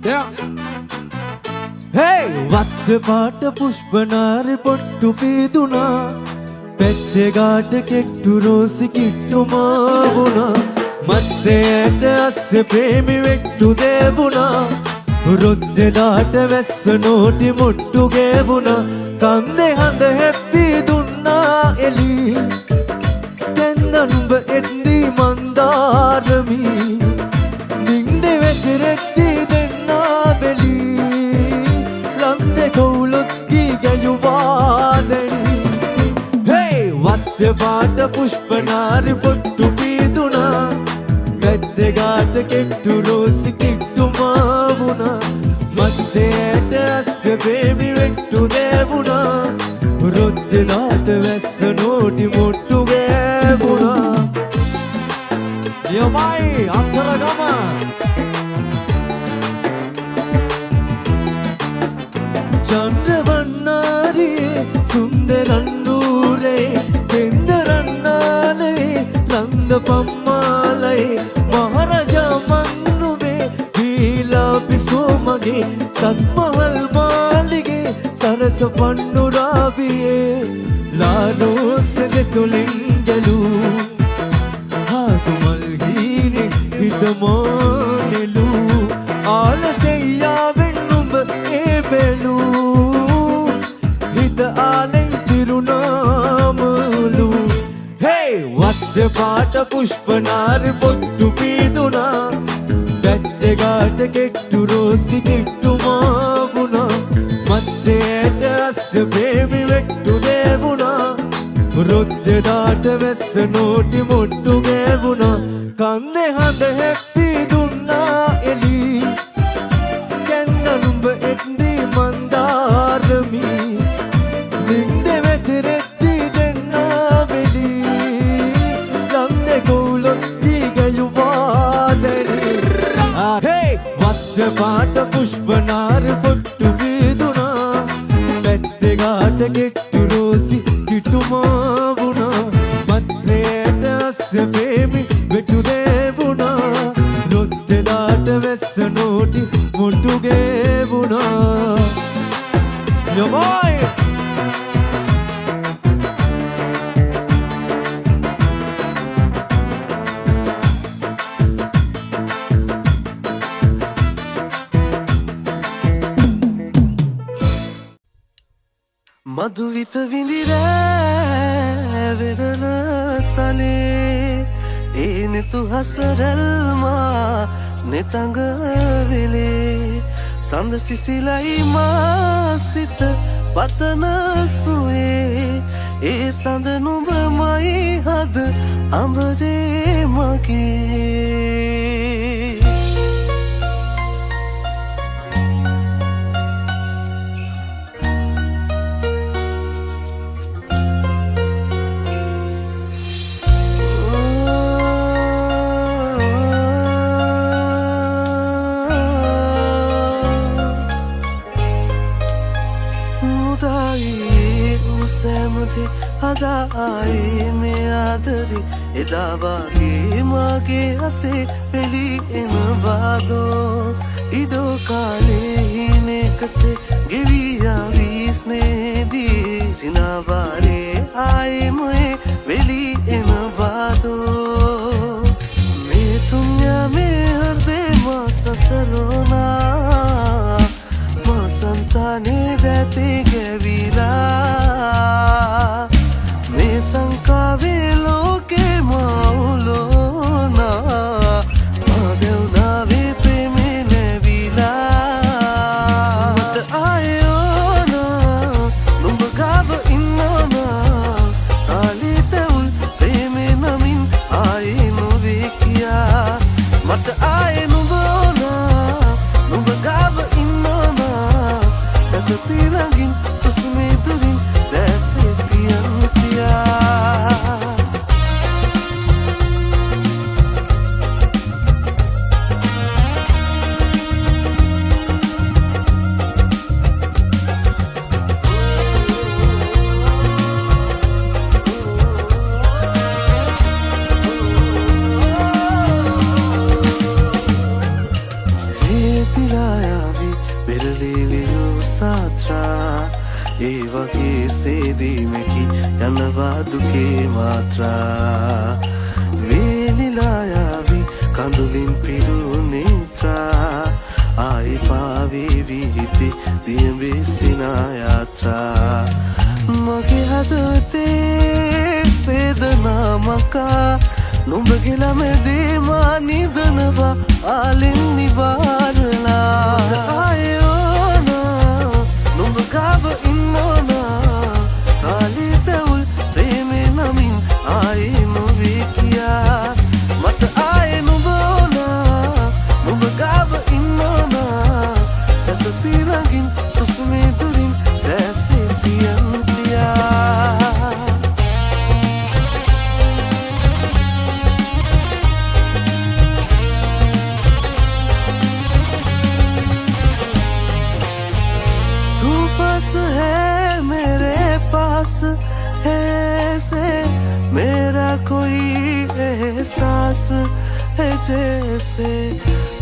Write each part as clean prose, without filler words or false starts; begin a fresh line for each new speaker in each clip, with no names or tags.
Yeah. Hey! වත්ත පාට පුෂ්පනාරි පොට්ටු පීදුනා පෙත්තේ ගාට කෙට්ටු රෝසි කිට්ටු මාවුනා මත්තේට අස්සේ ප්‍රේමි වෙට්ටු දේවුනා රුද්දෙදාට වැස්ස නෝටි මුට්ටු ගේවුනා කන්දේ හඳ හැප්පි දුන්නා එලි දැන්න නුඹ එද්දී මන්දාරමි නින්දේ වැතිරෙද්දී දෙන්නා බෙලි ලන්දේ කවුලොත්ති ගැයුවාදෙනි Hey! වත්ත පාට පුෂ්පනාරි පොට්ටු පීදුනා පැත්තේ ගාට කෙට්ටු රෝසි කිට්ටු මාවුනා මත්තේට අස්ස බේබි වෙට්ටු දේවුනා රුද්දෙදාට වැස්ස නෝටි මුට්ටු ගෑවුනා යමයි අතරගම චන්ද්‍රවන්නාරියේ සුන්දරන්නූරේ දෙන්දරන්නාලේ ලන්ද පම්මාලේ මහරජා මන්නුවේ වීලා පිසෝමගේ සත්මහල් මාලිගේ සරස පන්නුරාවියේ ලානෝසෙද තුලින් ගැලූ හාතුමල්ගීනේ හිතමානෙලූ ආලසෙයාවෙන් නුඹ ඒ බැලූ හිත ආලෙන් තිරුණාමලු Hey! වත්ත පාට පුෂ්පනාරි පොට්ටු පීදුනා පැත්තේ ගාට කෙට්ටු රෝසි කිට්ටු මාවුනා මත්තේට අස්ස බේබි වෙට්ටු දේවුනා රුද්දෙදාට වැස්ස නෝටි මුට්ටු ගෑවුනා කන්දේ හඳ හැප්පි දුන්නා එලි කැන්න නුඹ එද්දී මන්දාරමි නින්දේ වැතිරෙද්දී දෙන්නා වෙලි ලන්දේ කවුලොත්ති ගැයුවාදෙනි Hey! වත්ත පාට පුෂ්පනාරි පොට්ටු පීදුනා පැත්තේ ගාට කෙට්ටු රෝසි කිට්ටු මාවුනා මත්තේට අස්ස බේබි වෙට්ටු දේවුනා රුද්දෙදාට වැස්ස නෝටි මුට්ටු ගේවුනා යමයි
මధుවිත විඳිරෑ වෙරණ තලේ ඒ නෙතු හසරල්මා නෙතඟ වෙලේ සඳ සිසිලයි මා සිත පතන සුවේ ඒ සඳ නුඹමයි හද අඹරේ මගේ හදායි මේ ආදරේ එදා වගේ මගේ අතේ පෙළි එනවාදෝ ඉදෝ කාලේ හිනෙකසේ ගෙවියා විස්නේදී සිනාවාරේ ආයිමේ වෙලි එනවාදෝ මේ තුන්යා මේ හෘදේ මාසසලෝනා මාසන්තානේ දැතේ ගැවිලා මේ සංකාවේ ලෝකේ මවුලෝනා මාදෙව්නාවේ ප්‍රේමේ නැවිලා මත ආයෝනා නුඹ ගාව ඉන්නෝනා වගේ සේදීමකි යනවා දුකේ මාත්‍රා වේලිලා යාවි කඳුලින් පිරුණු නේත්‍රා ආයි පාවේවි හිතේ දියඹේ සිනා යාත්‍රා මගේ හදවතේ වේදනාමකා නුඹගේ ළමදී මා නිදනවා ආලින් නිවාරලා ආයෝනා නුඹ ගාව ඉන්නෝනා කාලේ තැවුල් ප්‍රේමේ නමින් ආයේ නොවේ කියා මට ආයේ නුඹ ඕනා නුඹ ගාව ඉන්නෝනා සැතපී ළඟින් සුසුමේ දුරින් දැසේ පියන් තියා मेरा कोई एहसास है जैसे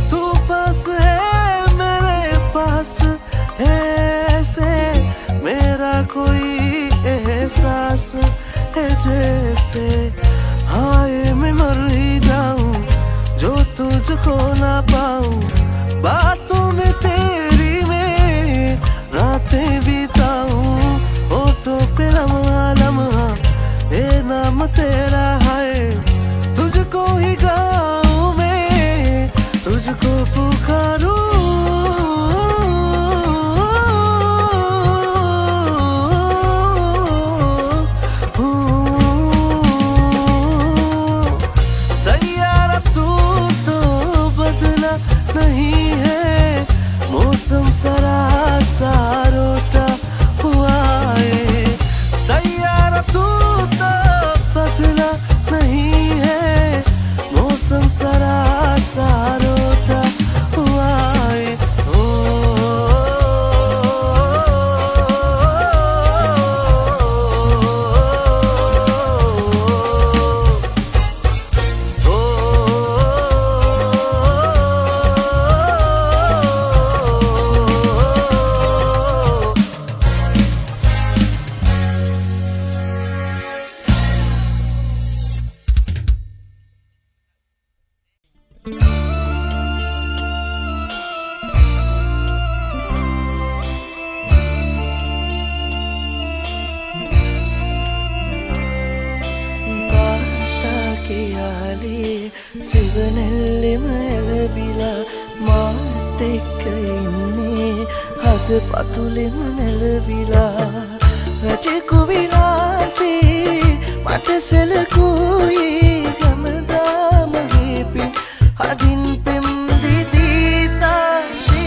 तू पास है मेरे पास ऐसे मेरा कोई एहसास है जैसे हाय मैं मर ही जाऊं जो तुझको ना पाऊं बातों में तेरी में रातें बिताऊं होठों पे लम्हा लम्हा ये नाम तेरा है तुझको ही गाऊं मैं तुझको पुकारूं सैयारा तू तो बदला नहीं है मौसम सरा सारोटा हुआ है सैयारा तू बदला नहीं है मौसम सरा सारोटा हुआ है සිවනැල්ලෙම ඇලබිලා මාත් එක්ක ඉන්නේ හද පතුලෙම නැලවිලා රජෙකු විලාසේ මට සැලකුවේ හැමදාමගේ පින් හදින් පෙම් දිදී තාත්තේ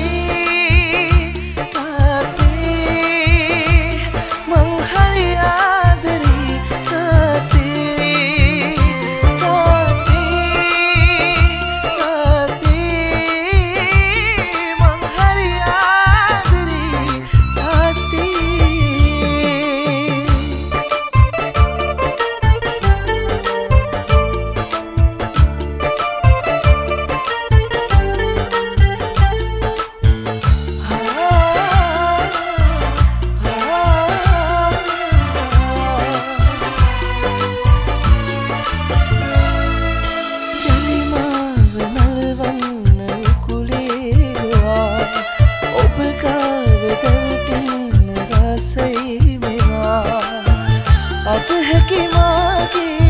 මං හරි ආදරේ තාත්තේ अब है कि माँ की